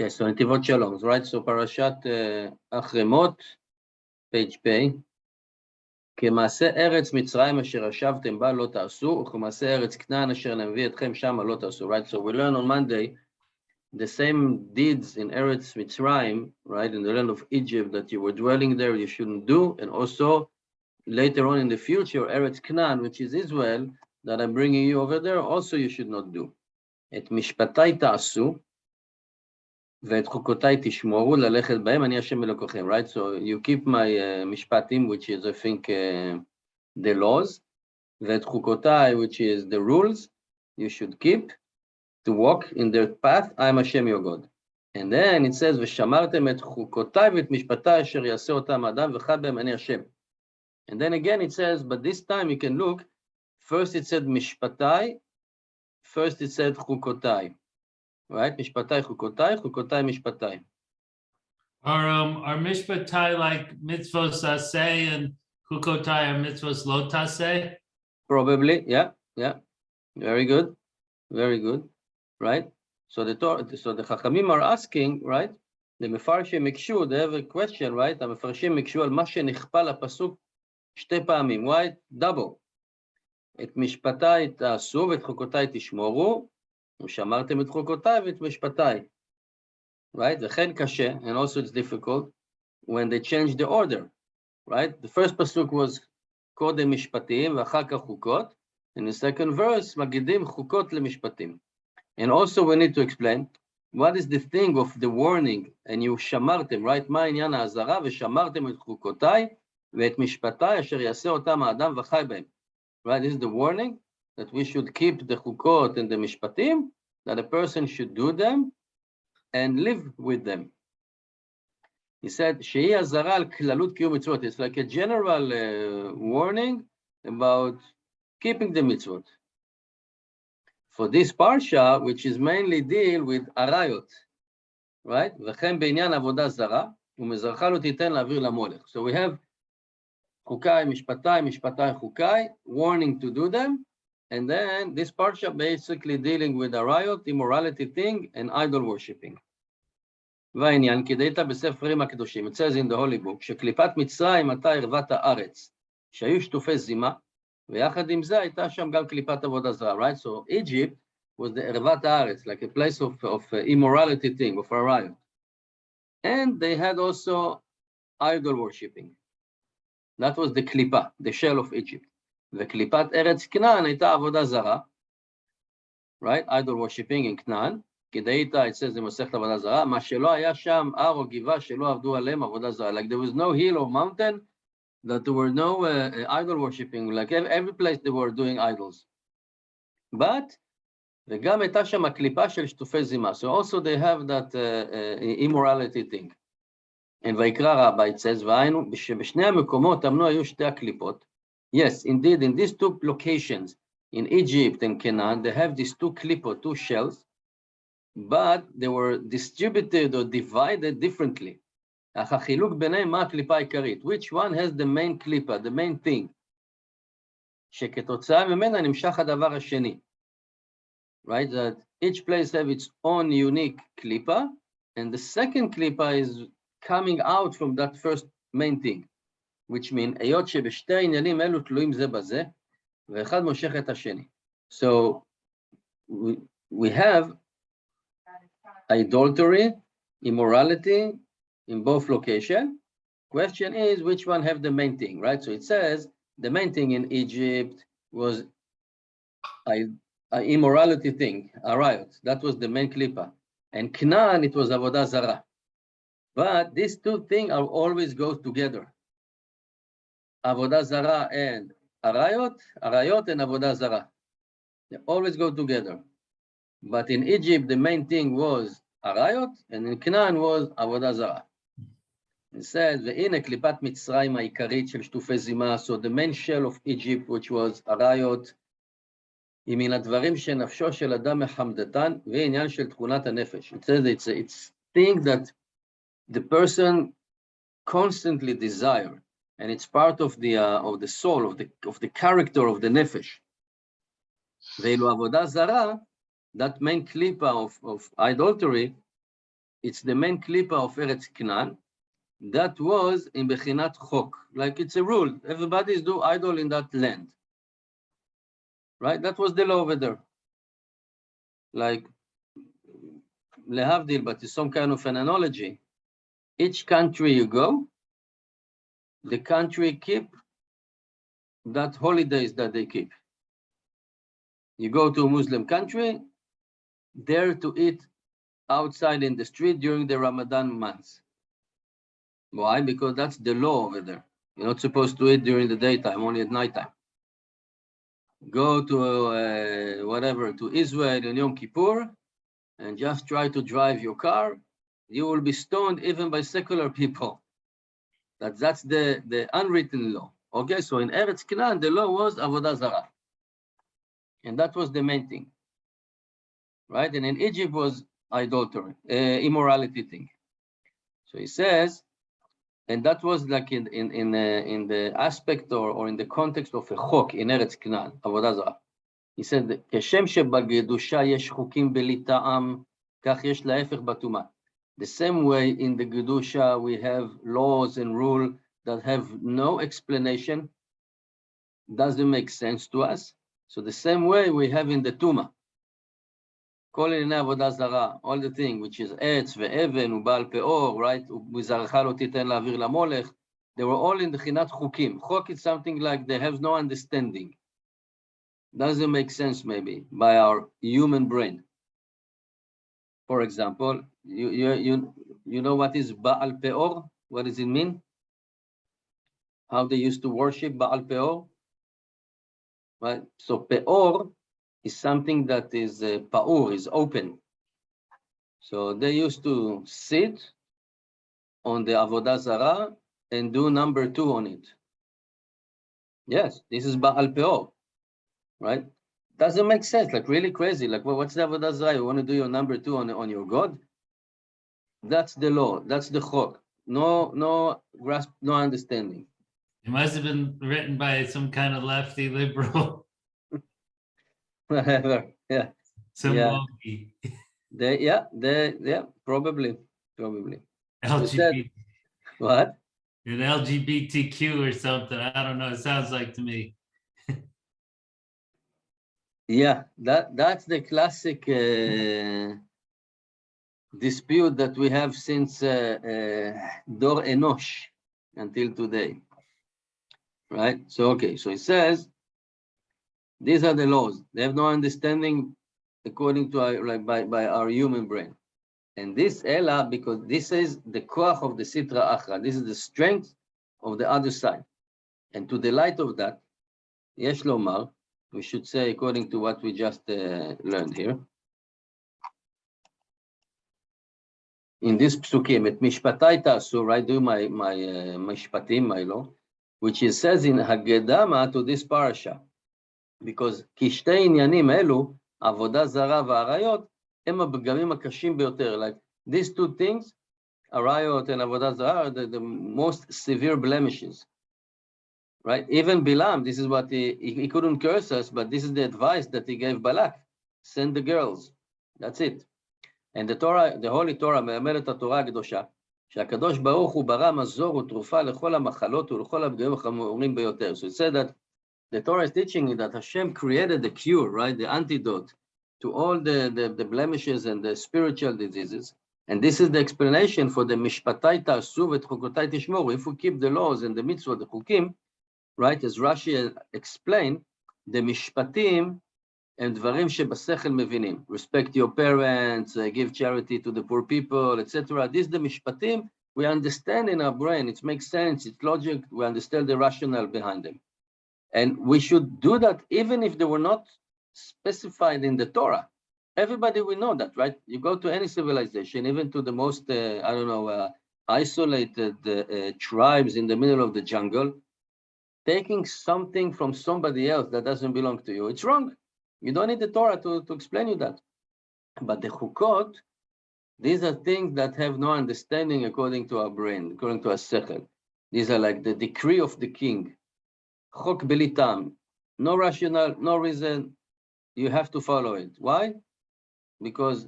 Okay, so Netivot Shalom, right? So Parashat Achari Moth, page P. כמעשה ארץ מצרים אשר ישבתם בה לא תעשו, וכמעשה ארץ כנען אשר נביא אתכם שמה לא תעשו, right? So we learn on Monday the same deeds in Eretz Mitzrayim, right? In the land of Egypt that you were dwelling there, you shouldn't do, and also later on in the future, Eretz Canaan, which is Israel, that I'm bringing you over there, also you should not do. את משפטי תעשו, ואת חוקותיי תשמורו ללכת בהם, אני השם אלוקיכם, right? So you keep my משפטים, which is I think the laws, ואת חוקותיי, which is the rules, you should keep to walk in their path, I am Hashem your God. And then it says, ושמרתם את חוקותיי ואת משפטי אשר יעשה אותם אדם וחי בהם אני השם. And then again it says, but this time you can look, first it said משפטי, first it said חוקותיי. Right? משפטי חוקותיי, חוקותיי משפטי. Are mishpatai like mitzvos aseh and chukotai are mitzvos lo taseh? Probably, yeah. Very good, right? So the Chachamim are asking, right? The מפרשים הקשו, they have a question, right? המפרשים הקשו על מה שנכפה לפסוק שתי פעמים, why? Double. את משפטי תעשו ואת חוקותיי תשמורו, ושמרתם את חוקותיי ואת משפטי. Right? וכן קשה, and also it's difficult, when they change the order. Right? The first pasuk was קודם משפטים ואחר כך חוקות, in the second verse, מגידים חוקות למשפטים. And also we need to explain, what is the thing of the warning, and you שמרתם, right? מה העניין האזהרה, ושמרתם את חוקותיי ואת משפטי אשר יעשה אותם האדם וחי בהם. Right? This is the warning, that we should keep the chukot and the mishpatim, that a person should do them and live with them. He said, shehi azara al klalut kiyum mitzvot. It's like a general warning about keeping the mitzvot. For this parsha, which is mainly deal with arayot, right? V'chem be'inyan avodah zara, u'mezarcha lo titen la'avir lamolech. So we have chukai, mishpatai, chukai, warning to do them. And then this parsha basically dealing with a riot, immorality thing, and idol worshipping. והעניין, כדאית בספרים הקדושים, it says in the holy book, שקליפת מצרים הייתה ערוות הארץ, שהיו שטופי זימה, ויחד עם זה הייתה שם גם קליפת עבודה זרה, right? So Egypt was the ערוות הארץ, like a place of immorality thing, of a riot. And they had also idol worshipping. That was the klipa, the shell of Egypt. וקליפת ארץ כנען הייתה עבודה זרה, right? idol worshipping in כנען, כדאיתה, it says, זה מסכת עבודה זרה, מה שלא היה שם, הר או גבעה שלא עבדו עליהם עבודה זרה. Like there was no hill or mountain, that there were no idol worshipping, like every place they were doing idols. But, וגם הייתה שם הקליפה של שטופי זימה. So also they have that immorality thing. And ויקרא רבה, it says, והיינו, שבשני המקומות אמנו היו שתי הקליפות. Yes, indeed, in these two locations, in Egypt and Canaan, they have these two klipot, two shells, but they were distributed or divided differently. Which one has the main klipa, the main thing? שכתוצאה ממנה נמשך הדבר השני. Right, that each place have its own unique klipa, and the second klipa is coming out from that first main thing. Which means, היות שבשתי העניינים אלו תלויים זה בזה, ואחד מושך את השני. So, we have idolatry, immorality in both locations. Question is, which one have the main thing, right? So it says, the main thing in Egypt was an immorality thing, a riot. That was the main klipa. And Canaan, it was avodah zara. But these two things are always go together. Avodah zara and arayot and avodah zara. They always go together. But in Egypt, the main thing was arayot, and in Canaan was avodah zara. It says, והנה קליפת מצרים העיקרית של שטופי זימה, so the main shell of Egypt, which was arayot, היא מן הדברים שנפשו של אדם מחמדתן, ועניין של תכונת הנפש. It says it's thing that the person constantly desire. And it's part of the soul, of the character of the nefesh. Ve'elu avodah zara, that main klipa of idolatry, it's the main klipa of Eretz Canaan. That was in Bechinat Chok, like it's a rule. Everybody's do idol in that land. Right? That was the law over there. Like, lehavdil, but it's some kind of an analogy. Each country you go, the country keep that holidays that they keep. You go to a Muslim country, dare to eat outside in the street during the Ramadan months. Why? Because that's the law over there. You're not supposed to eat during the daytime, only at nighttime. Go to whatever, to Israel in Yom Kippur, and just try to drive your car. You will be stoned even by secular people. That's the unwritten law. Okay, so in Eretz Canaan, the law was Avodah Zarah. And that was the main thing. Right? And in Egypt was idolatry, immorality thing. So he says, and that was like in the aspect or in the context of a chok in Eretz Canaan, Avodah Zarah. He said, כשם שבקדושה יש חוקים בלי טעם, כך יש להפך בטומאה. The same way in the Kedusha we have laws and rules that have no explanation, doesn't make sense to us. So the same way we have in the Tuma. כל ענייני עבודה זרה, all the thing which is עץ ואבן ובעל פאור, right? ובזרעך לא תיתן להעביר למולך, they were all in the בחינת חוקים. חוק is something like they have no understanding. Doesn't make sense maybe by our human brain. For example, you know what is Baal Peor? What does it mean? How they used to worship Baal Peor? Right? So Peor is something that is Paur, is open. So they used to sit on the Avodah Zarah and do number 2 on it. Yes, this is Baal Peor, right? Doesn't make sense, like really crazy. Like, well, what's the Avodah Zarah? You want to do your number 2 on your God? That's the law. That's the chok. No grasp, no understanding. It must have been written by some kind of lefty liberal. Whatever. Yeah. Some Yeah. wonky. Yeah, probably. LGBT. What? An LGBTQ or something. I don't know. It sounds like to me. Yeah, that's the classic dispute that we have since Dor Enosh until today. Right? So, okay, so it says, these are the laws. They have no understanding according to our, like by our human brain. And this Ella, because this is the koach of the Sitra Achra. This is the strength of the other side. And to the light of that, Yesh Lomar, we should say according to what we just learned here. In this psukim, et mishpatai tasu, right, do my mishpatim, my law, which it says in Hagedama to this parasha. Because kishtei inyanim elu, avodah zara v'arayot, הם הפגמים הקשים ביותר. Like these two things, arayot and avodah zara, are the most severe blemishes. Right? Even Bilam, this is what he couldn't curse us, but this is the advice that he gave Balak. Send the girls. That's it. And the Torah, the Holy Torah, מלמדת התורה הקדושה, שהקדוש ברוך הוא ברא מזור ותרופה לכל המחלות ולכל הפגמים החמורים ביותר. So it said that the Torah is teaching that Hashem created the cure, right? The antidote to all the blemishes and the spiritual diseases. And this is the explanation for the mishpatai ta'asu v'tchukotai tishmoru. If we keep the laws and the mitzvot, the chukim, right, as Rashi explained, the mishpatim and dvarim shebasechel mevinim. Respect your parents, give charity to the poor people, etc. This the mishpatim we understand in our brain. It makes sense. It's logic. We understand the rationale behind them. And we should do that even if they were not specified in the Torah. Everybody will know that, right? You go to any civilization, even to the most, isolated tribes in the middle of the jungle, taking something from somebody else that doesn't belong to you, it's wrong. You don't need the Torah to explain you that. But the chukot, these are things that have no understanding according to our brain, according to our sechel. These are like the decree of the king. Chok belitam, no rationale, no reason, you have to follow it. Why? Because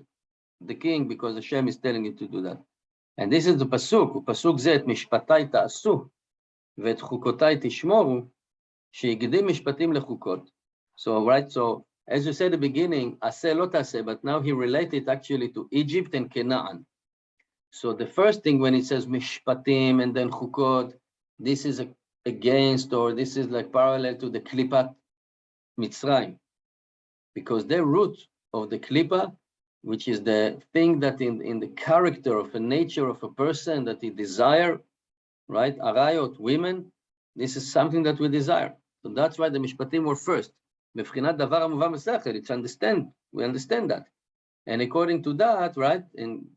the king because Hashem is telling you to do that. And this is the pasuk, ופסוק זה את משפטי תעשו, ואת חוקותיי תשמורו, שהקדים משפטים לחוקות. So, right, so, as you said at the beginning, עשה לא תעשה, but now he related actually to Egypt and Canaan. So the first thing when it says mishpatim and then chukot, this is against, or this is like parallel to the klipat Mitzrayim, because the root of the klipa, which is the thing that in the character of a nature of a person that he desire, right? Arayot, women, this is something that we desire. So that's why the mishpatim were first. B'fchinat davar hamuvam b'sechel, it's we understand that. And according to that, right, in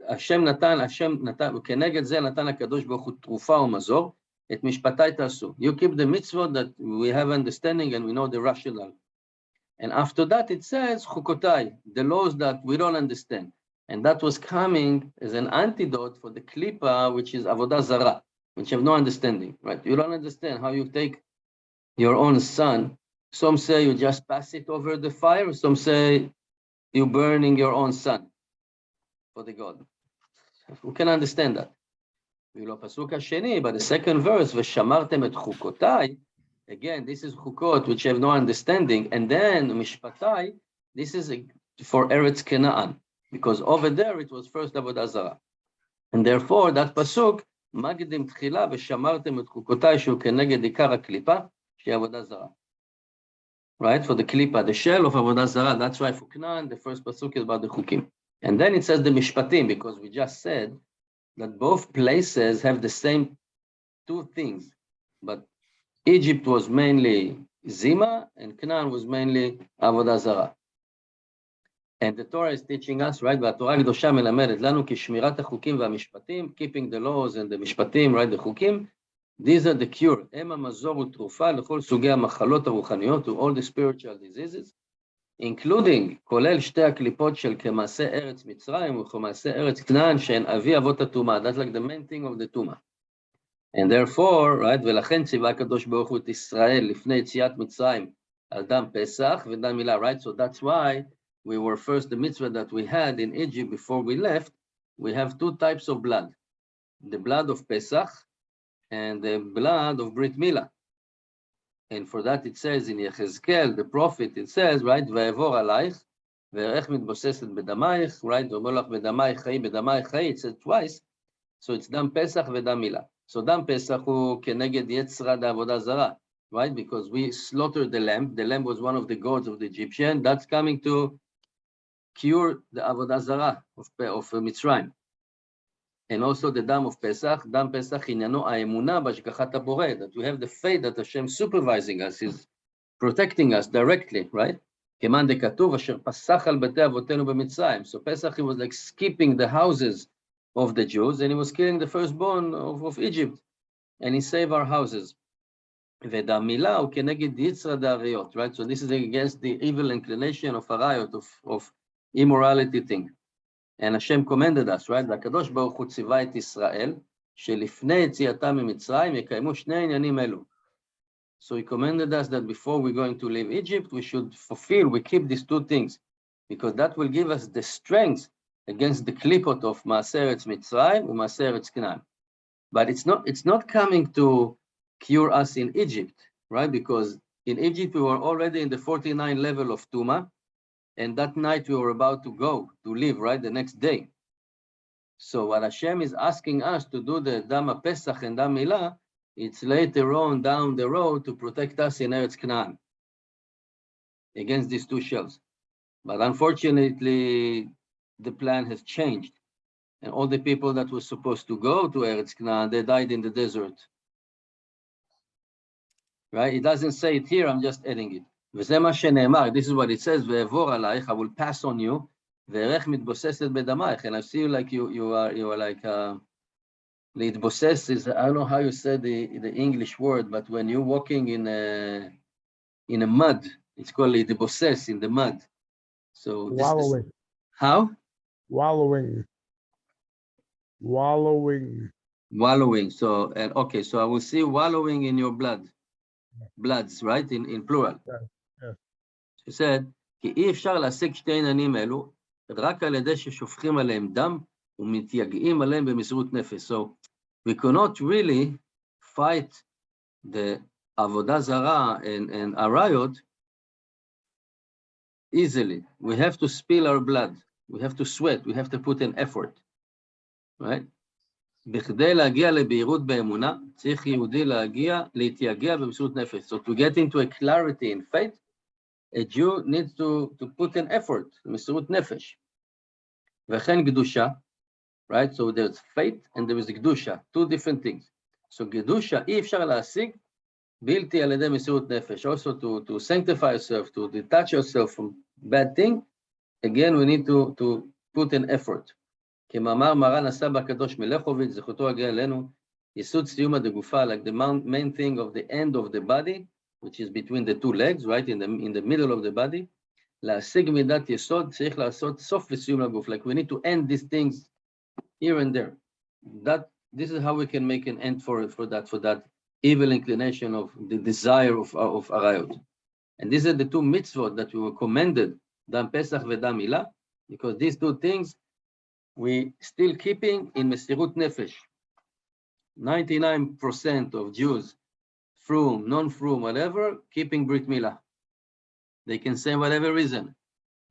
השם נתן, וכנגד זה נתן הקדוש ברוך הוא תרופה ומזור, את משפטי תעשו. You keep the mitzvot that we have understanding and we know the rationale. And after that it says, חוקותיי, the laws that we don't understand. And that was coming as an antidote for the klipa, which is avodah zara, which have no understanding, right? You don't understand how you take your own son. Some say you just pass it over the fire. Some say you burning your own son for the God. We can understand that. Pasuk Hasheni, but the second verse, ושמרתם את חוקותיי, again, this is chukot, which have no understanding, and then mishpatai, this is for Eretz Canaan, because over there it was first avodah zarah. And therefore, that pasuk, magdim tchila, ושמרתם את חוקותיי, שהוא כנגד עיקר הקליפה, שהיא avodah zarah. Right, for the klipa, the shell of avodah zarah, that's why for Canaan, the first pasuk is about the chukim. And then it says the mishpatim, because we just said that both places have the same two things. But Egypt was mainly Zima, and Canaan was mainly Avodah Zarah. And the Torah is teaching us, right? והתורה הקדושה מלמדת לנו כי שמירת החוקים והמשפטים, keeping the laws and the משפטים, right? The חוקים, these are the cure. הם המזור ותרופה לכל סוגי המחלות הרוחניות, to all the spiritual diseases, including, כולל שתי הקליפות של כמעשה ארץ מצרים וכמעשה ארץ כנען, שהן אבי אבות הטומאה. That's like the main thing of the טומאה. And therefore, right, ולכן ציווה הקדוש ברוך הוא את ישראל לפני יציאת מצרים על דם פסח ודם מילה, right? So that's why we were first, the mitzvah that we had in Egypt before we left, we have two types of blood. The blood of Pesach and the blood of Brit Milah. And for that it says in Yechezkel, the prophet, it says, right, ואעבור עלייך, ואיך מתבוססת בדמייך, right, ואומר לך בדמייך חיי, בדמייך חיי, it says twice, so it's דם פסח ודם מילה. So דם פסח הוא כנגד יצרה דעבודה זרה, right, because we slaughtered the lamb was one of the gods of the Egyptian, that's coming to cure the avodah zara of Mitzrayim. And also the dam of Pesach, dam Pesach עניינו האמונה בהשגחת הבורא, that we have the faith that Hashem supervising us, is protecting us directly, right? כמאן דכתוב, אשר פסח על בתי אבותינו במצרים. So Pesach, he was like skipping the houses of the Jews, and he was killing the firstborn of Egypt, and he saved our houses. ודם מילה הוא כנגד יצרא דעריות, right? So this is against the evil inclination of arayot, of immorality thing. And Hashem commanded us, right? והקדוש ברוך הוא ציווה את ישראל, שלפני יציאתם ממצרים יקיימו שני עניינים אלו. So he commanded us that before we're going to leave Egypt, we should we keep these two things, because that will give us the strength against the klipot of Maaseh Eretz Mitzrayim and Maaseh Eretz Canaan. But it's not coming to cure us in Egypt, right? Because in Egypt, we were already in the 49 level of Tuma, and that night we were about to leave, right, the next day. So what Hashem is asking us to do, the Dam Pesach and Dam Milah, it's later on down the road to protect us in Eretz Canaan against these two shells. But unfortunately, the plan has changed. And all the people that were supposed to go to Eretz Canaan, they died in the desert. Right? It doesn't say it here, I'm just adding it. וזה מה שנאמר, this is what it says, ואעבור עלייך, I will pass on you, ואיך מתבוססת בדמייך, and I see like you are like, להתבוסס is, I don't know how you said the English word, but when you're walking in a mud, it's called להתבוסס, in the mud. So wallowing. How? Wallowing. So, okay, so I will see wallowing in your bloods, right, in plural. Yeah. She said, כי אי אפשר להשיג שתי עניינים אלו, רק על ידי ששופכים עליהם דם ומתייגעים עליהם במסירות נפש. So we cannot really fight the עבודה זרה and arayot easily. We have to spill our blood. We have to sweat. We have to put in effort. Right? בכדי להגיע לבהירות באמונה, צריך יהודי להתייגע במסירות נפש. So to get into a clarity in faith, a Jew needs to put in effort, מסירות נפש. וכן קדושה, right? So there's faith and there is קדושה, two different things. So קדושה אי אפשר להשיג בלתי על ידי מסירות נפש. Also to sanctify yourself, to detach yourself from bad thing, again we need to put in effort. כמאמר מרן הסבא הקדוש מלכוביץ' זכותו הגיע אלינו, יסוד סיום הדגופה, like the main thing of the end of the body, which is between the two legs, right, in the middle of the body, להשיג מידת יסוד, צריך לעשות סוף וסיום לגוף, like we need to end these things here and there. This is how we can make an end for that evil inclination of the desire of arayot. And these are the two mitzvot that we were commended, Dam Pesach v'Dam Milah, because these two things we still keeping in Mesirut Nefesh. 99% of Jews, frum, non-frum, whatever, keeping Brit Milah. They can say whatever reason.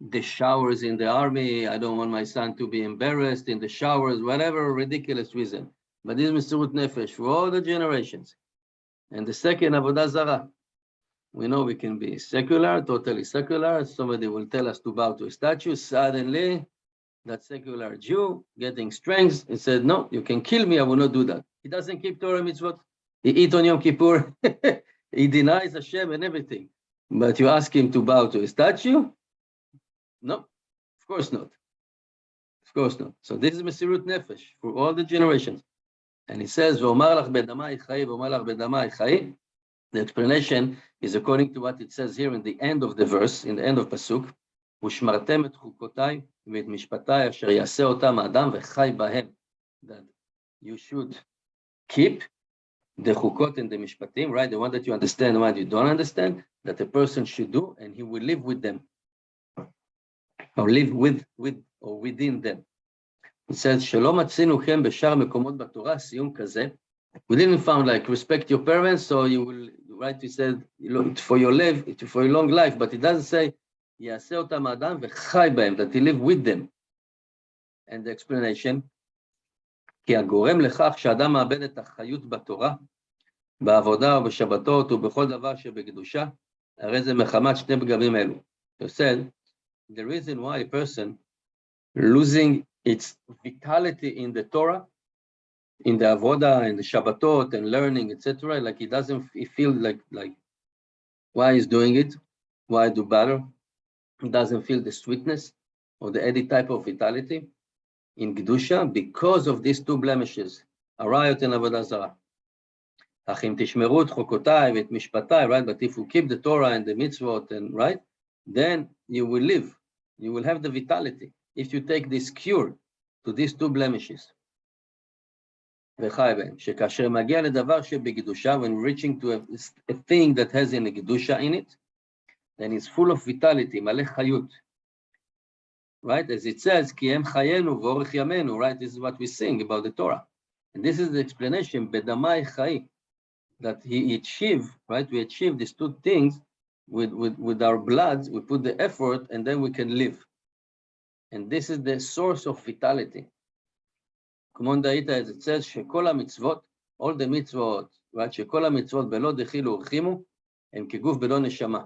The showers in the army, I don't want my son to be embarrassed in the showers, whatever ridiculous reason. But this is Mesirut Nefesh for all the generations. And the second, Avodah Zarah. We know we can be secular, totally secular. Somebody will tell us to bow to a statue. Suddenly, that secular Jew getting strength, he said, no, you can kill me, I will not do that. He doesn't keep Torah mitzvot. He eats on Yom Kippur. He denies Hashem and everything. But you ask him to bow to a statue? No, of course not. Of course not. So this is Mesirut Nefesh for all the generations. And he says, "V'omar lach bedamai chai, v'omar lach bedamai chai." The explanation is according to what it says here in the end of the verse, in the end of Pasuk, "Ushmartem et chukotai v'et mishpatai asher yaseh otam adam v'chai bahem." That you should keep the chukot and the mishpatim, right? The one that you understand, the one you don't understand, that a person should do, and he will live with them, or live with or within them. It says, "Shalom atzinukhem b'shar mekomot b'Torah siyum kazeh." We didn't find like respect your parents, so you will, right? He said for your long life, but it doesn't say yaseh otam adam v'chai bahem, that he live with them. And the explanation, כי הגורם לכך שאדם מאבד את החיות בתורה, בעבודה ובשבתות ובכל דבר שבקדושה, הרי זה מחמת שני פגמים אלו. You said, the reason why a person losing its vitality in the Torah, in the avoda, in the Shabbatot, and learning, etc., like he doesn't feel like why he's doing it, why do better, he doesn't feel the sweetness or the any type of vitality in Kedusha because of these two blemishes, arayot and avodah zarah. אך אם תשמרו את חוקותיי ואת משפטיי, right? But if you keep the Torah and the mitzvot, and right, then you will live, you will have the vitality. If you take this cure to these two blemishes, וחי בהם, שכאשר מגיע לדבר שבקדושה, when reaching to a thing that has a קדושה in it, then it's full of vitality, מלא חיות. Right, as it says, כי הם חיינו ואורך ימינו, right? This is what we sing about the Torah. And this is the explanation, בדמי חי, that he achieved, right? We achieve these two things with our blood, we put the effort, and then we can live. And this is the source of vitality. כמו דאית, as it says, שכל המצוות, all the mitzvot, right? שכל המצוות בלא דחילו ורחימו, הם כגוף בלא נשמה.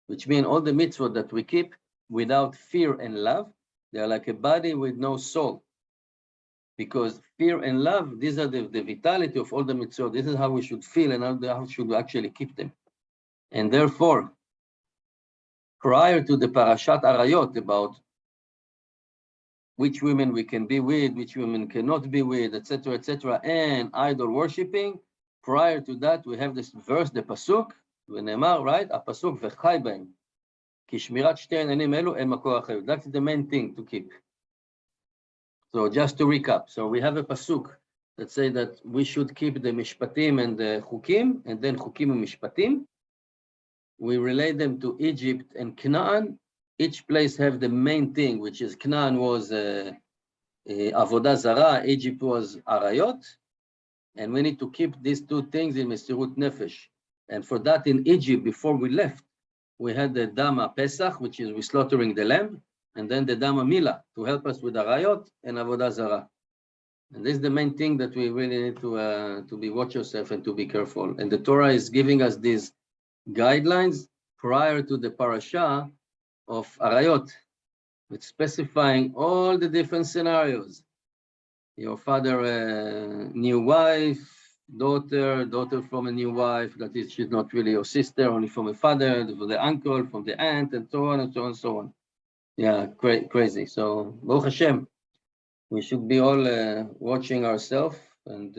Which means all the mitzvot that we keep without fear and love, they are like a body with no soul. Because fear and love, these are the vitality of all the mitzvot. This is how we should feel and how we should actually keep them. And therefore, prior to the Parashat Arayot about which women we can be with, which women cannot be with, etc., and idol worshipping, prior to that, we have this verse, the Pasuk, ונאמר, right? הפסוק וחי בהם. כי שמירת שתי העניינים אלו הם מקור החיות. That's the main thing to keep. So just to recap, so we have a pasuk that say that we should keep the mishpatim and the chukim, and then chukim and mishpatim. We relate them to Egypt and Canaan, each place have the main thing, which is Canaan was Avodah Zarah, Egypt was Arayot, and we need to keep these two things in Mesirut Nefesh. And for that in Egypt, before we left, we had the Dama Pesach, which is we slaughtering the lamb, and then the Dama Mila to help us with Arayot and Avodah Zarah. And this is the main thing that we really need to be watch yourself and to be careful. And the Torah is giving us these guidelines prior to the parasha of Arayot, with specifying all the different scenarios. Your father, new wife, daughter from a new wife, that is, she's not really your sister, only from a father, from the uncle, from the aunt, and so on and so on and so on. Yeah, crazy. So, Baruch Hashem, we should be all watching ourselves and